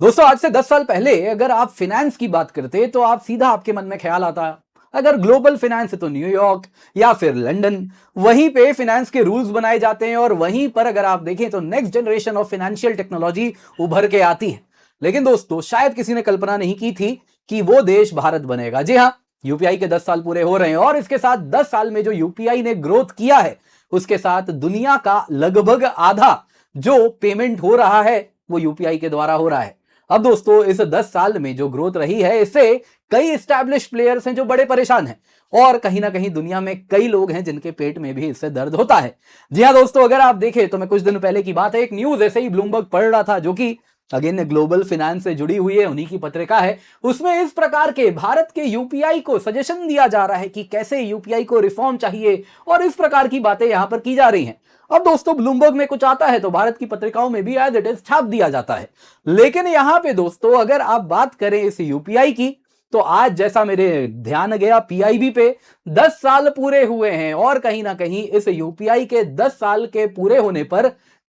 दोस्तों आज से 10 साल पहले अगर आप फिनेंस की बात करते तो आप सीधा आपके मन में ख्याल आता, अगर ग्लोबल फिनेंस है तो न्यूयॉर्क या फिर लंदन। वहीं पे फिनेंस के रूल्स बनाए जाते हैं और वहीं पर अगर आप देखें तो next generation of financial technology उभर के आती है। लेकिन दोस्तों शायद किसी ने कल्पना नहीं की थी कि वो देश भारत बनेगा। जी हाँ, यूपीआई के 10 साल पूरे हो रहे हैं और इसके साथ 10 साल में जो यूपीआई ने ग्रोथ किया है उसके साथ दुनिया का लगभग आधा जो पेमेंट हो रहा है वो यूपीआई के द्वारा हो रहा है। अब दोस्तों इस 10 साल में जो ग्रोथ रही है इससे कई एस्टैब्लिश प्लेयर्स हैं जो बड़े परेशान हैं और कहीं ना कहीं दुनिया में कई लोग हैं जिनके पेट में भी इससे दर्द होता है। जी हाँ दोस्तों, अगर आप देखें तो मैं कुछ दिन पहले की बात है, एक न्यूज ऐसे ही ब्लूमबर्ग पढ़ रहा था जो कि अगेन ग्लोबल फिनेंस से जुड़ी हुई है, उन्हीं की पत्रिका है। उसमें इस प्रकार के भारत के यूपीआई को सजेशन दिया जा रहा है कि कैसे यूपीआई को रिफॉर्म चाहिए और इस प्रकार की बातें यहां पर की जा रही हैं। अब दोस्तों ब्लूमबर्ग में कुछ आता है तो भारत की पत्रिकाओं में भी एज इट इज छाप दिया जाता है। लेकिन यहां पे दोस्तों अगर आप बात करें इस यूपीआई की तो आज जैसा मेरे ध्यान गया पीआईबी पे 10 साल पूरे हुए हैं और कहीं ना कहीं इस यूपीआई के 10 साल के पूरे होने पर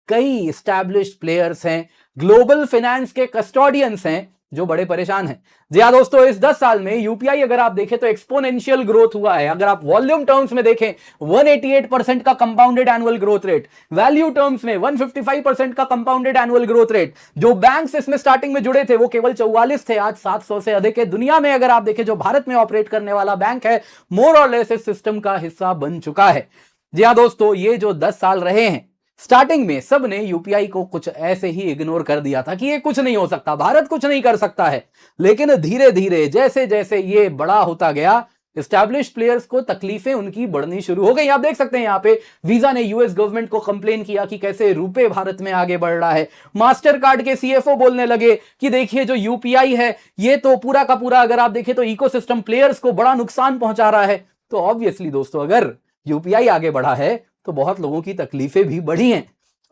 कई एस्टैब्लिश्ड प्लेयर्स हैं, ग्लोबल फाइनेंस के कस्टोडियंस हैं जो बड़े परेशान हैं। जी हाँ दोस्तों, इस 10 साल में यूपीआई अगर आप देखें तो एक्सपोनेंशियल ग्रोथ हुआ है। अगर आप वॉल्यूम टर्म्स में देखें 188% का compounded annual growth rate, value terms में 155% का कंपाउंडेड एनुअल ग्रोथ रेट। जो बैंक्स इसमें स्टार्टिंग में जुड़े थे वो केवल 44 थे, आज 700 से अधिक है। दुनिया में अगर आप देखें जो भारत में ऑपरेट करने वाला बैंक है मोर और लेस इस सिस्टम का हिस्सा बन चुका है। जी हाँ दोस्तों, ये जो 10 साल रहे हैं स्टार्टिंग में सब ने यूपीआई को कुछ ऐसे ही इग्नोर कर दिया था कि ये कुछ नहीं हो सकता, भारत कुछ नहीं कर सकता है। लेकिन धीरे धीरे जैसे जैसे ये बड़ा होता गया एस्टैब्लिश प्लेयर्स को तकलीफें उनकी बढ़नी शुरू हो गई। आप देख सकते हैं यहाँ पे वीजा ने यूएस गवर्नमेंट को कंप्लेन किया कि कैसे रुपए भारत में आगे बढ़ रहा है। मास्टर कार्ड के सीएफओ बोलने लगे कि देखिए जो यूपीआई है ये तो पूरा का पूरा अगर आप देखें तो इकोसिस्टम प्लेयर्स को बड़ा नुकसान पहुंचा रहा है। तो ऑब्वियसली दोस्तों अगर यूपीआई आगे बढ़ा है तो बहुत लोगों की तकलीफें भी बढ़ी हैं।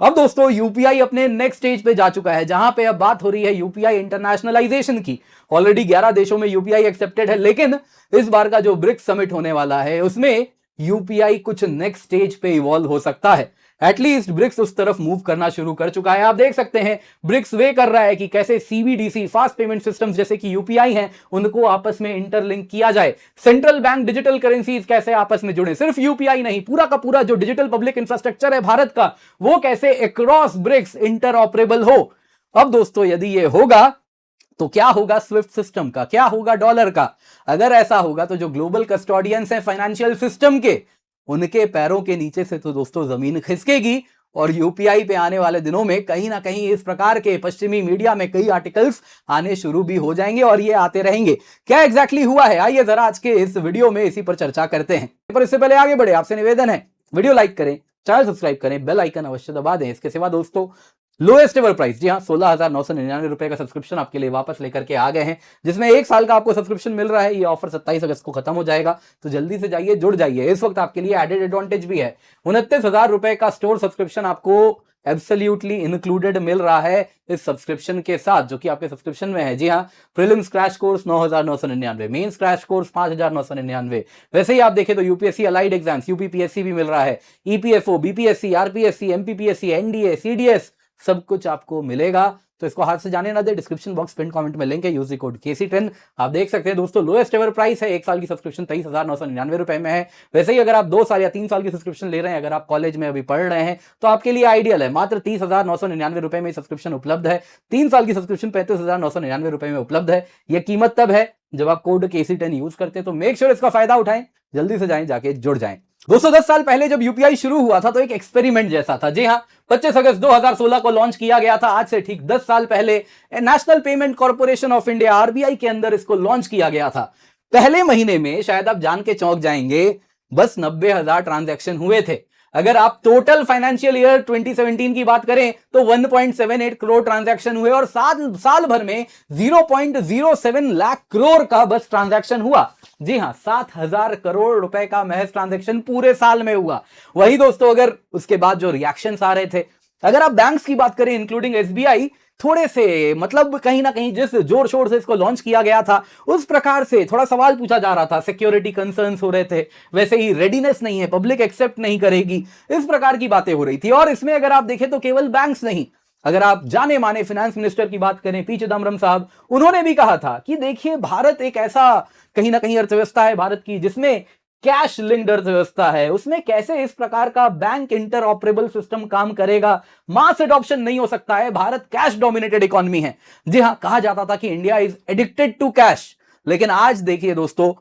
अब दोस्तों यूपीआई अपने नेक्स्ट स्टेज पे जा चुका है जहां पे अब बात हो रही है यूपीआई इंटरनेशनलाइजेशन की। ऑलरेडी 11 देशों में यूपीआई एक्सेप्टेड है, लेकिन इस बार का जो ब्रिक्स समिट होने वाला है उसमें यूपीआई कुछ नेक्स्ट स्टेज पे इवॉल्व हो सकता है। एटलीस्ट ब्रिक्स उस तरफ मूव करना शुरू कर चुका है। आप देख सकते हैं ब्रिक्स वे कर रहा है कि कैसे सीबीडीसी फास्ट पेमेंट सिस्टम्स जैसे कि यूपीआई हैं उनको आपस में इंटरलिंक किया जाए। सेंट्रल बैंक डिजिटल करेंसीज कैसे आपस में जुड़े, सिर्फ यूपीआई नहीं पूरा का पूरा जो डिजिटल पब्लिक इंफ्रास्ट्रक्चर है भारत का वो कैसे अक्रॉस ब्रिक्स इंटरऑपरेबल हो। अब दोस्तों यदि ये होगा तो क्या होगा स्विफ्ट सिस्टम का, क्या होगा डॉलर का। अगर ऐसा होगा तो जो ग्लोबल कस्टोडियंस हैं फाइनेंशियल सिस्टम के उनके पैरों के नीचे से तो दोस्तों जमीन खिसकेगी और यूपीआई पे आने वाले दिनों में कहीं ना कहीं इस प्रकार के पश्चिमी मीडिया में कई आर्टिकल्स आने शुरू भी हो जाएंगे और ये आते रहेंगे। क्या एग्जैक्टली हुआ है आइए जरा आज के इस वीडियो में इसी पर चर्चा करते हैं। पर इससे पहले आगे बढ़े आपसे निवेदन है वीडियो लाइक करें, चैनल सब्सक्राइब करें, बेल आइकन अवश्य दबा दें। इसके सिवा दोस्तों लोएस्ट एवर प्राइस, जी हाँ 16,999 रुपए का सब्सक्रिप्शन आपके लिए वापस लेकर के आ गए हैं जिसमें 1 साल का आपको सब्सक्रिप्शन मिल रहा है। ये ऑफर 27 अगस्त को खत्म हो जाएगा तो जल्दी से जाइए, जुड़ जाइए। इस वक्त आपके लिए एडेड एडवांटेज भी है। 29,000 रुपए का स्टोर सब्सक्रिप्शन आपको एब्सोल्युटली इंक्लूडेड मिल रहा है इस सब्सक्रिप्शन के साथ जो कि आपके सब्सक्रिप्शन में है। जी हाँ, prelims crash course 9,999, mains crash course 5,999। वैसे ही आप देखें तो यूपीएससी अलाइड एग्जाम्स यूपीपीएससी भी मिल रहा है, EPFO, BPSC, RPSC, MPPSC, NDA, CDS सब कुछ आपको मिलेगा। तो इसको हाथ से जाने ना दे, डिस्क्रिप्शन बॉक्स पिन कमेंट में लिंक है, यूज कोड KC10। आप देख सकते हैं दोस्तों लोएस्ट एवर प्राइस है, 1 साल की सब्सक्रिप्शन 23,999 रुपए में है। वैसे ही अगर आप 2 साल या 3 साल की सब्सक्रिप्शन ले रहे हैं, अगर आप कॉलेज में अभी पढ़ रहे हैं तो आपके लिए आइडियल है। मात्र 30,999 रुपए में सब्सक्रिप्शन उपलब्ध है। 3 साल की सब्सक्रिप्शन 35,999 रुपए में उपलब्ध है। यह कीमत तब है जब आप कोड KC10 यूज करते हैं, तो मेक श्योर इसका फायदा उठाएं, जल्दी से जाएं, जाके जुड़ जाएं। दोस्तों 10 साल पहले जब यूपीआई शुरू हुआ था तो एक एक्सपेरिमेंट जैसा था। जी हाँ, 25 अगस्त 2016 को लॉन्च किया गया था। आज से ठीक 10 साल पहले national payment corporation of India RBI के अंदर इसको लॉन्च किया गया था। पहले महीने में शायद आप जान के चौंक जाएंगे बस 90,000 ट्रांजैक्शन हुए थे। अगर आप टोटल फाइनेंशियल ईयर 2017 की बात करें तो 1.78 करोड़ ट्रांजैक्शन हुए और साल भर में 0.07 लाख करोड़ का बस ट्रांजैक्शन हुआ। जी हां, 7,000 करोड़ रुपए का महज ट्रांजैक्शन पूरे साल में हुआ। वही दोस्तों अगर उसके बाद जो रिएक्शंस आ रहे थे, अगर आप बैंक्स की बात करें इंक्लूडिंग एसबीआई, थोड़े से मतलब कहीं ना कहीं जिस जोर शोर से इसको लॉन्च किया गया था उस प्रकार से थोड़ा सवाल पूछा जा रहा था, सिक्योरिटी कंसर्न्स हो रहे थे, वैसे ही रेडीनेस नहीं है, पब्लिक एक्सेप्ट नहीं करेगी, इस प्रकार की बातें हो रही थी। और इसमें अगर आप देखें तो केवल बैंक्स नहीं, अगर आप जाने माने फाइनेंस मिनिस्टर की बात करें, पी चिदम्बरम साहब, उन्होंने भी कहा था कि देखिए भारत एक ऐसा कहीं ना कहीं अर्थव्यवस्था है भारत की जिसमें कैश लिंक्ड अर्थव्यवस्था है, उसमें कैसे इस प्रकार का बैंक इंटरऑपरेबल सिस्टम काम करेगा, मास एडॉप्शन नहीं हो सकता है, भारत कैश डोमिनेटेड इकोनॉमी है। जी हां, कहा जाता था कि India is addicted to cash, लेकिन आज देखिए दोस्तों,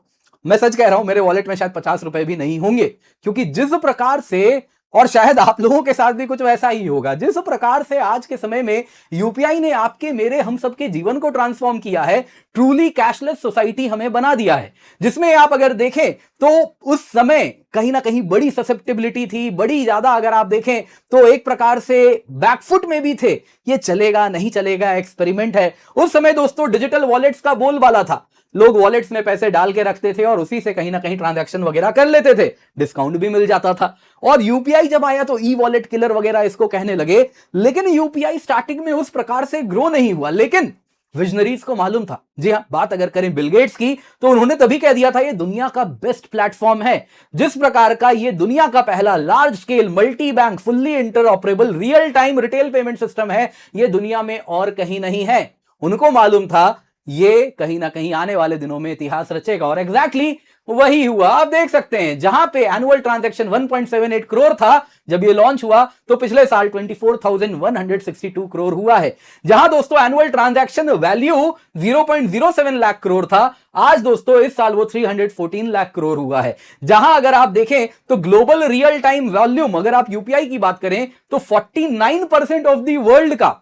मैं सच कह रहा हूं, मेरे वॉलेट में शायद 50 रुपए भी नहीं होंगे, क्योंकि जिस प्रकार से, और शायद आप लोगों के साथ भी कुछ वैसा ही होगा, जिस प्रकार से आज के समय में यूपीआई ने आपके मेरे हम सबके जीवन को ट्रांसफॉर्म किया है, ट्रूली कैशलेस सोसाइटी हमें बना दिया है, जिसमें आप अगर देखें तो उस समय कहीं ना कहीं बड़ी ससेप्टिबिलिटी थी, बड़ी ज्यादा अगर आप देखें तो एक प्रकार से बैकफुट में भी थे, ये चलेगा नहीं चलेगा, एक्सपेरिमेंट है। उस समय दोस्तों डिजिटल वॉलेट्स का बोलबाला था, लोग वॉलेट्स में पैसे डाल के रखते थे और उसी से कहीं ना कहीं ट्रांजैक्शन वगैरह कर लेते थे, डिस्काउंट भी मिल जाता था। और यूपीआई जब आया तो ई वॉलेट किलर वगैरह इसको कहने लगे, लेकिन यूपीआई स्टार्टिंग में उस प्रकार से ग्रो नहीं हुआ, लेकिन विजनरीज को मालूम था। जी हां, बात अगर करें बिल गेट्स की, तो उन्होंने तभी कह दिया था ये दुनिया का बेस्ट प्लेटफॉर्म है, जिस प्रकार का ये दुनिया का पहला large scale multi bank fully interoperable real time retail payment system है, ये दुनिया में और कहीं नहीं है। उनको मालूम था ये कहीं ना कहीं आने वाले दिनों में इतिहास रचेगा, और एग्जैक्टली वही हुआ। आप देख सकते हैं, जहां पे एनुअल ट्रांजैक्शन 1.78 करोड़ था जब ये लॉन्च हुआ, तो पिछले साल 24,162 करोड़ हुआ है। जहां दोस्तों annual transaction value 0.07 lakh crore था, आज दोस्तों इस साल वो 314 लाख करोड़ हुआ है। जहां अगर आप देखें तो ग्लोबल रियल टाइम वॉल्यूम, अगर आप यूपीआई की बात करें तो 49% ऑफ द वर्ल्ड का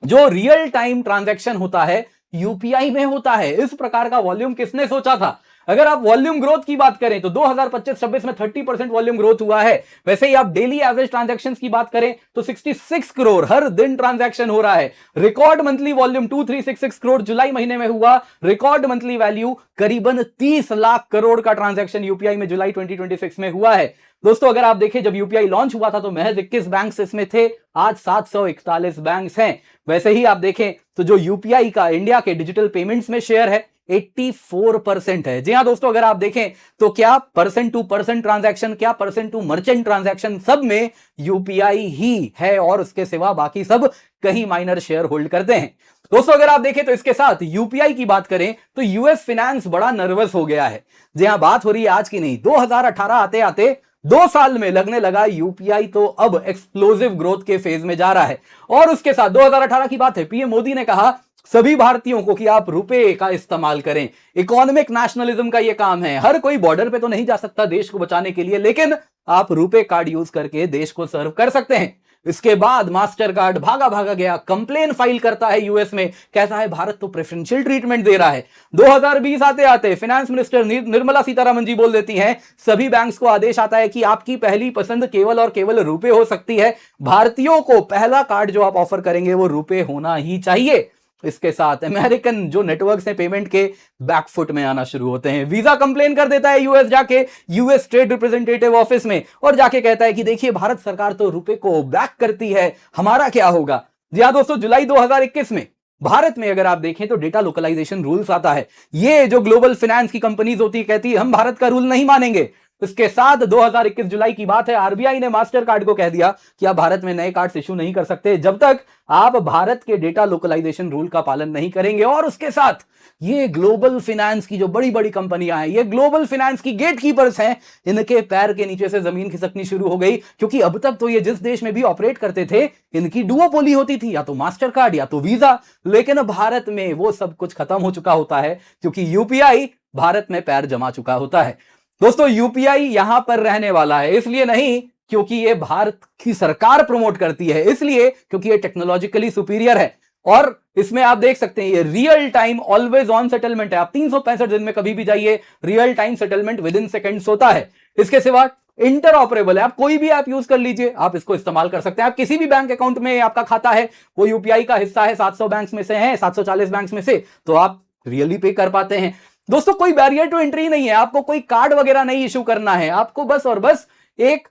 जो रियल टाइम ट्रांजैक्शन होता है यूपीआई में होता है। इस प्रकार का वॉल्यूम किसने सोचा था? अगर आप वॉल्यूम ग्रोथ की बात करें तो 2025-26 में 30% वॉल्यूम ग्रोथ हुआ है। वैसे ही आप डेली एवरेज ट्रांजैक्शंस की बात करें तो 66 करोड़ हर दिन ट्रांजैक्शन हो रहा है। रिकॉर्ड मंथली वॉल्यूम 2366 करोड़ जुलाई महीने में हुआ। रिकॉर्ड मंथली वैल्यू करीबन 30 लाख करोड़ का ट्रांजैक्शन यूपीआई में जुलाई 2026 में हुआ है। दोस्तों अगर आप देखें, जब यूपीआई लॉन्च हुआ था तो महज 21 बैंक इसमें थे, आज 741 बैंक हैं। वैसे ही आप देखें तो जो यूपीआई का इंडिया के डिजिटल पेमेंट्स में शेयर है 84% है। जी हां दोस्तों, अगर आप देखें तो क्या पर्सन टू पर्सन ट्रांजैक्शन, क्या पर्सन टू मर्चेंट ट्रांजैक्शन, सब में यूपीआई ही है, और उसके सिवा बाकी सब कहीं माइनर शेयर होल्ड करते हैं। दोस्तों अगर आप देखें तो इसके साथ यूपीआई की बात करें तो यूएस फाइनेंस बड़ा नर्वस हो गया है। जी हां, बात हो रही है आज की नहीं, 2018 आते आते 2 साल में लगने लगा यूपीआई तो अब एक्सप्लोसिव ग्रोथ के फेज में जा रहा है। और उसके साथ 2018 की बात है, पीएम मोदी ने कहा सभी भारतीयों को कि आप रुपए का इस्तेमाल करें। इकोनॉमिक नेशनलिज्म का यह काम है, हर कोई बॉर्डर पे तो नहीं जा सकता देश को बचाने के लिए, लेकिन आप रुपए कार्ड यूज करके देश को सर्व कर सकते हैं। इसके बाद मास्टर कार्ड भागा भागा गया, कंप्लेन फाइल करता है यूएस में, कहता है भारत तो प्रेफरेंशियल ट्रीटमेंट दे रहा है। 2020 आते आते फाइनेंस मिनिस्टर निर्मला सीतारमण जी बोल देती हैं सभी बैंक्स को आदेश आता है कि आपकी पहली पसंद केवल और केवल रुपए हो सकती है, भारतीयों को पहला कार्ड जो आप ऑफर करेंगे वो रुपए होना ही चाहिए। इसके साथ अमेरिकन जो नेटवर्क्स हैं पेमेंट के, बैकफुट में आना शुरू होते हैं। वीजा कंप्लेन कर देता है यूएस जाके, यूएस ट्रेड रिप्रेजेंटेटिव ऑफिस में, और जाके कहता है कि देखिए भारत सरकार तो रुपए को बैक करती है, हमारा क्या होगा। जी हां दोस्तों, जुलाई 2021 में भारत में अगर आप देखें तो डेटा लोकलाइजेशन रूल्स आता है। ये जो ग्लोबल फाइनेंस की कंपनीज होती है कहती है हम भारत का रूल नहीं मानेंगे। इसके साथ 2021 जुलाई की बात है, आरबीआई ने मास्टर कार्ड को कह दिया कि आप भारत में नए कार्ड इशू नहीं कर सकते जब तक आप भारत के डेटा लोकलाइजेशन रूल का पालन नहीं करेंगे। और उसके साथ ये ग्लोबल फाइनेंस की जो बड़ी बड़ी कंपनियां हैं, ये ग्लोबल फाइनेंस की गेटकीपर्स हैं, इनके पैर के नीचे से जमीन खिसकनी शुरू हो गई, क्योंकि अब तक तो ये जिस देश में भी ऑपरेट करते थे इनकी डुओपोली होती थी, या तो मास्टर कार्ड या तो वीजा। लेकिन भारत में वो सब कुछ खत्म हो चुका होता है, क्योंकि यूपीआई भारत में पैर जमा चुका होता है। दोस्तों यूपीआई यहां पर रहने वाला है, इसलिए नहीं क्योंकि ये भारत की सरकार प्रमोट करती है, इसलिए क्योंकि ये टेक्नोलॉजिकली सुपीरियर है। और इसमें आप देख सकते हैं ये real time always on settlement है। आप 365 दिन में कभी भी जाइए, real time settlement with in seconds होता है। इसके सिवा इंटर ऑपरेबल है, आप कोई भी ऐप यूज कर लीजिए, आप इसको इस्तेमाल कर सकते हैं। आप किसी भी बैंक अकाउंट में आपका खाता है, वो यूपीआई का हिस्सा है, 700 बैंक में से है, 740 बैंक में से, तो आप रियली पे कर पाते हैं। दोस्तों कोई बैरियर टू एंट्री नहीं है, आपको कोई कार्ड वगैरह नहीं इशू करना है, आपको बस और बस एक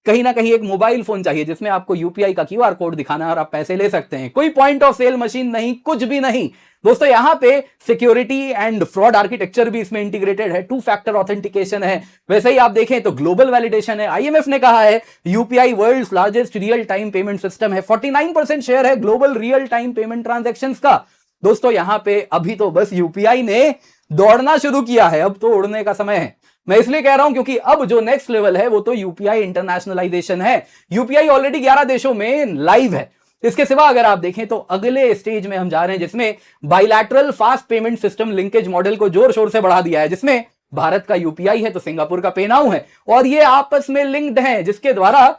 कहीं ना कहीं एक मोबाइल फोन चाहिए जिसमें आपको यूपीआई का क्यूआर कोड दिखाना है और आप पैसे ले सकते हैं। कोई पॉइंट ऑफ सेल मशीन नहीं, कुछ भी नहीं दोस्तों। यहां पे सिक्योरिटी एंड फ्रॉड आर्किटेक्चर भी इसमें इंटीग्रेटेड है, 2 फैक्टर ऑथेंटिकेशन है। वैसे ही आप देखें तो ग्लोबल वैलिडेशन है। आईएमएफ ने कहा है UPI world's largest real time payment system है, 49% शेयर है global real time payment transactions का। दोस्तों यहां पे अभी तो बस यूपीआई ने दौड़ना शुरू किया है, अब तो उड़ने का समय है। मैं इसलिए कह रहा हूं क्योंकि अब जो नेक्स्ट लेवल है वो तो यूपीआई इंटरनेशनलाइजेशन है। यूपीआई ऑलरेडी 11 देशों में लाइव है। इसके सिवा अगर आप देखें तो अगले स्टेज में हम जा रहे हैं जिसमें bilateral fast payment system linkage model को जोर शोर से बढ़ा दिया है, जिसमें भारत का यूपीआई है तो सिंगापुर का पेनाउ है, और ये आपस में लिंक्ड है, जिसके द्वारा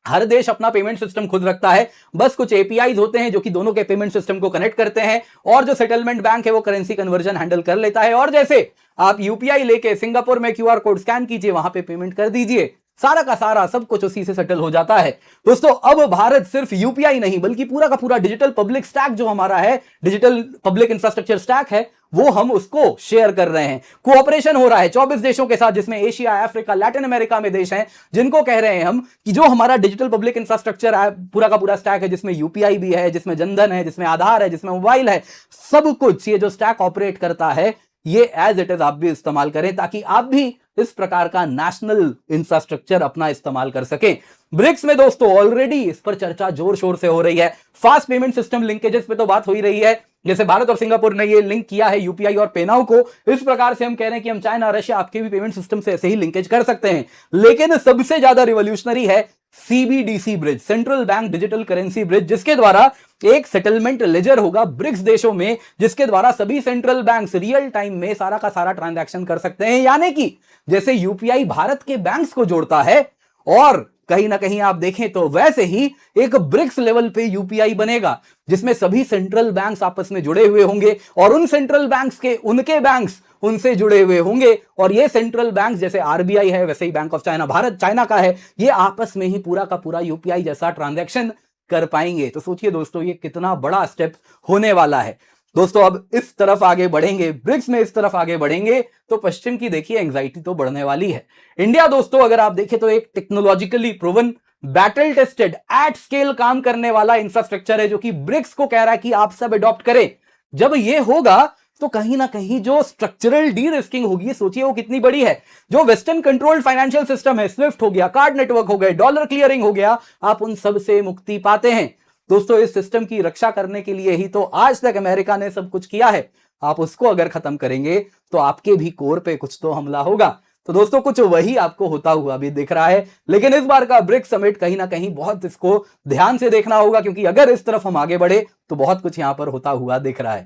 हर देश अपना पेमेंट सिस्टम खुद रखता है। बस कुछ एपीआईज होते हैं जो कि दोनों के पेमेंट सिस्टम को कनेक्ट करते हैं, और जो सेटलमेंट बैंक है वो करेंसी कन्वर्जन हैंडल कर लेता है। और जैसे आप यूपीआई लेके सिंगापुर में क्यूआर कोड स्कैन कीजिए, वहां पे पेमेंट कर दीजिए, सारा का सारा सब कुछ उसी से सेटल हो जाता है। दोस्तों अब भारत सिर्फ यूपीआई नहीं बल्कि पूरा का पूरा डिजिटल पब्लिक स्टैक जो हमारा है, डिजिटल पब्लिक इंफ्रास्ट्रक्चर स्टैक है, वो हम उसको शेयर कर रहे हैं। कोऑपरेशन हो रहा है 24 देशों के साथ, जिसमें एशिया, अफ्रीका, लैटिन अमेरिका में देश हैं, जिनको कह रहे हैं हम कि जो हमारा डिजिटल पब्लिक इंफ्रास्ट्रक्चर पूरा का पूरा स्टैक है, जिसमें यूपीआई भी है, जिसमें जनधन है, जिसमें आधार है, जिसमें मोबाइल है, सब कुछ ये जो स्टैक ऑपरेट करता है ये एज इट इज आप भी इस्तेमाल करें, ताकि आप भी इस प्रकार का नेशनल इंफ्रास्ट्रक्चर अपना इस्तेमाल कर सकें। ब्रिक्स में दोस्तों ऑलरेडी इस पर चर्चा जोर शोर से हो रही है। फास्ट पेमेंट सिस्टम लिंकेजेस पे तो बात हो ही रही है, जैसे भारत और सिंगापुर ने ये लिंक किया है यूपीआई और पेनाउ को। इस प्रकार से हम कह रहे हैं कि हम चाइना, रशिया, आपके भी पेमेंट सिस्टम से ऐसे ही लिंकेज कर सकते हैं। लेकिन सबसे ज्यादा रिवॉल्यूशनरी है CBDC bridge, central bank digital currency bridge, जिसके द्वारा एक सेटलमेंट लेजर होगा ब्रिक्स देशों में, जिसके द्वारा सभी सेंट्रल बैंक्स रियल टाइम में सारा का सारा ट्रांजैक्शन कर सकते हैं। यानी कि जैसे यूपीआई भारत के बैंक्स को जोड़ता है, और कहीं ना कहीं आप देखें तो वैसे ही एक ब्रिक्स लेवल पे यूपीआई बनेगा, जिसमें सभी सेंट्रल बैंक्स आपस में जुड़े हुए होंगे, और उन सेंट्रल बैंक्स के उनके बैंक्स उनसे जुड़े हुए होंगे, और ये सेंट्रल बैंक्स जैसे आरबीआई है, वैसे ही Bank of China Bharat China का है, ये आपस में ही पूरा का पूरा यूपीआई जैसा ट्रांजैक्शन कर पाएंगे। तो सोचिए दोस्तों ये कितना बड़ा स्टेप होने वाला है। दोस्तों अब इस तरफ आगे बढ़ेंगे, ब्रिक्स में इस तरफ आगे बढ़ेंगे, तो पश्चिम की देखिए एंग्जाइटी तो बढ़ने वाली है। इंडिया दोस्तों अगर आप देखें तो एक technologically proven, battle tested, at scale काम करने वाला इंफ्रास्ट्रक्चर है, जो कि ब्रिक्स को कह रहा है कि आप सब अडॉप्ट करें। जब ये होगा तो कहीं ना कहीं जो स्ट्रक्चरल डी रिस्किंग होगी, सोचिए वो कितनी बड़ी है। जो वेस्टर्न कंट्रोल्ड फाइनेंशियल सिस्टम है, स्विफ्ट हो गया, कार्ड नेटवर्क हो गए, डॉलर क्लियरिंग हो गया, आप उन सब से मुक्ति पाते हैं। दोस्तों इस सिस्टम की रक्षा करने के लिए ही तो आज तक अमेरिका ने सब कुछ किया है। आप उसको अगर खत्म करेंगे तो आपके भी कोर पे कुछ तो हमला होगा। तो दोस्तों कुछ वही आपको होता हुआ भी दिख रहा है। लेकिन इस बार का ब्रिक्स समिट कहीं ना कहीं बहुत इसको ध्यान से देखना होगा, क्योंकि अगर इस तरफ हम आगे बढ़े तो बहुत कुछ यहां पर होता हुआ दिख रहा है।